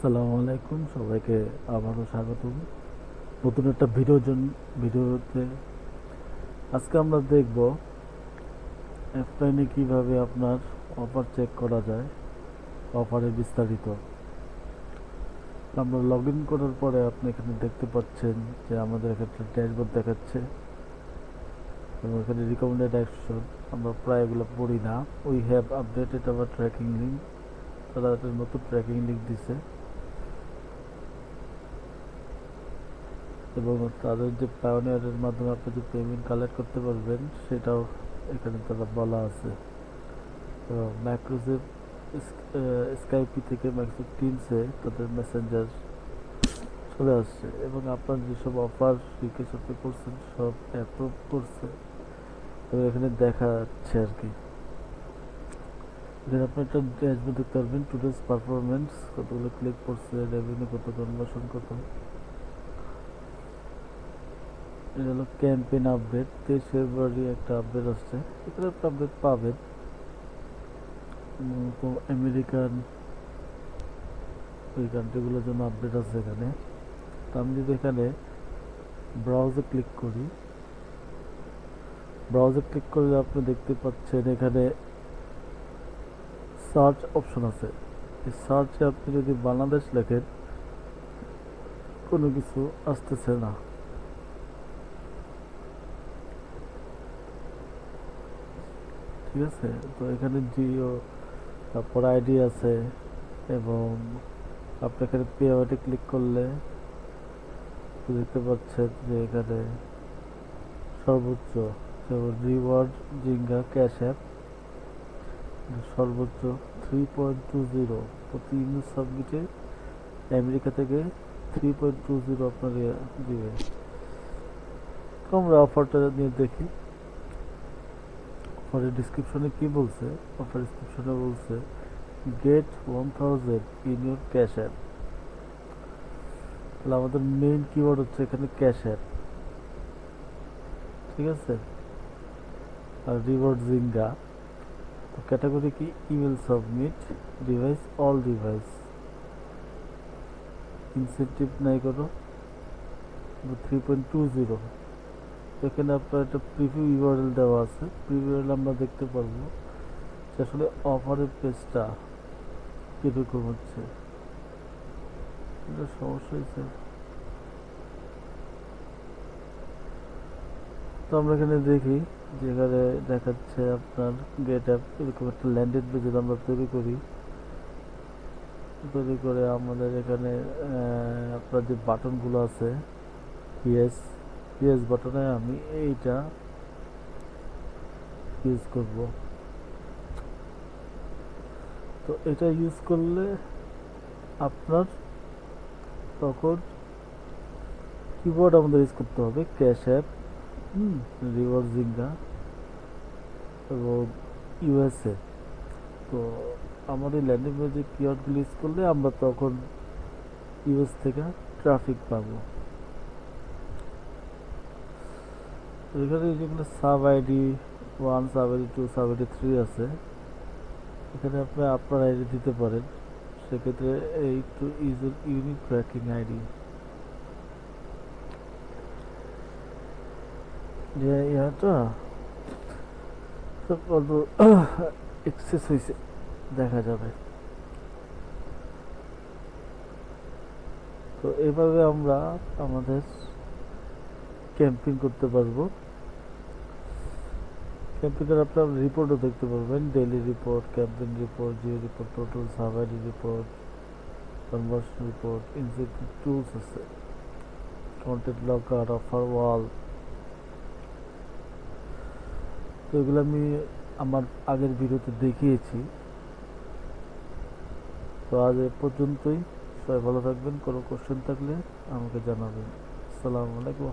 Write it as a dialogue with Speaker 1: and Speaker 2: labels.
Speaker 1: আসসালামু আলাইকুম, সবাইকে আবারও স্বাগতম নতুন একটা ভিডিওতে। আজকে আমরা দেখব অ্যাপলাইনে কিভাবে আপনার অফার চেক করা যায়, অফারের বিস্তারিত। আমরা লগ ইন করার পরে আপনি এখানে দেখতে পাচ্ছেন যে আমাদের একটা ড্যাশবোর্ড দেখাচ্ছে এবং এখানে রিকমেন্ডেড অ্যাকশন। আমরা প্রায় এগুলো পড়ি না। We have updated our tracking link. তারা একটা নতুন ট্র্যাকিং লিঙ্ক দিছে এবং তাদের যে পায়োনিয়ারের মাধ্যমে আপনি যে পেমেন্ট কালেক্ট করতে পারবেন সেটাও এখানে তারা বলা আছে। তো মাইক্রোসফট স্কাইপি থেকে মাইক্রোসফট টিমসে তাদের মেসেঞ্জার চলে আসছে এবং আপনার যেসব অফার রিকোয়েস্ট আপনি করছেন সব অ্যাপ্রুভ করছে এবং এখানে দেখাচ্ছে আর কি। এখানে আপনি একটা ড্যাশবোর্ড দেখতে পারবেন, টুডেস পারফরমেন্স, কতগুলো ক্লিক করছে, রেভিনিউ কত, কনভার্সন কত। এটা হলো ক্যাম্পেইন আপডেট। 23 ফেব্রুয়ারি একটা আপডেট আসছে, এখানে একটা আপডেট পাবেন। আমেরিকান ওই কান্ট্রিগুলোর জন্য আপডেট আছে এখানে। তো আমি যদি এখানে ব্রাউজে ক্লিক করলে আপনি দেখতে পাচ্ছেন এখানে সার্চ অপশন আছে। এই সার্চে আপনি যদি বাংলাদেশ লেখেন কোনো কিছু আসতেছে না। ঠিক আছে, তো এখানে জিও, তারপর আইডি আছে এবং আপনি এখানে পে আউটে ক্লিক করলে দেখতে পাচ্ছেন যে এখানে সর্বোচ্চ যেমন রিওয়ার্ড জিঙ্গা ক্যাশ অ্যাপ সর্বোচ্চ 3.20 প্রতি ইমেল সাবমিটে আমেরিকা থেকে 3.20 আপনার দিবে। তো আমরা অফারটা নিয়ে দেখি। অফারের ডিসক্রিপশনে কি বলছে? অফার ডিসক্রিপশনে বলছে get 1000 in your cash app. তাহলে আমাদের মেইন কিওয়ার্ড হচ্ছে এখানে ক্যাশ অ্যাপ। ঠিক আছে, আর রিওয়ার্ড জিঙ্গা। তো ক্যাটাগরি কি? Email submit, device all device, incentive নাই করো 3.20। এখানে আপনার একটা প্রিভিউ ইউআরএল দেওয়া আছে। প্রিভিউ ইউআরএল আমরা দেখতে পারবো যে আসলে অফারের পেজটা কীরকম হচ্ছে। এটা সমস্যা হয়েছে। তো আমরা এখানে দেখি যেখানে দেখাচ্ছে আপনার গেট অ্যাপ। এরকম একটা ল্যান্ডেড পেজ যদি আমরা তৈরি করে আমাদের এখানে আপনার যে বাটনগুলো আছে, ইয়েস ইয়েস বাটনে আমি এইটা ইউজ করব। তো এটা ইউজ করলে আপনার তখন কিবোর্ড আমাদের ইউজ করতে হবে ক্যাশ অ্যাপ, রিওয়ার্ড জিঙ্গা এবং ইউএসএ। তো আমাদের ল্যান্ডিং পেজে কিওয়ার্ডগুলো ইউজ করলে আমরা তখন ইউএস থেকে ট্রাফিক পাবো। এখানে যেগুলো sub ID 1, sub ID 2, sub ID 3 আছে, এখানে আপনি আপনার আইডি দিতে পারেন। সেক্ষেত্রে এই two user unique tracking ID যে ইহাটা অল্প এক্সেস হয়েছে দেখা যাবে। তো এইভাবে আমরা আমাদের ক্যাম্পিং করতে পারবো। ক্যাম্পিংয়ের আপনার রিপোর্টও দেখতে পারবেন, daily report, campaign report, geo report, total সার্ভাইডি report, conversion report, incentive tools আছে, কন্টেন্ট লকার, অফার ওয়াল। তো এগুলো আমি আমার আগের ভিডিওতে দেখিয়েছি। তো আজ এ পর্যন্তই। সবাই ভালো থাকবেন। কোনো কোশ্চেন থাকলে আমাকে জানাবেন। আসসালামু আলাইকুম।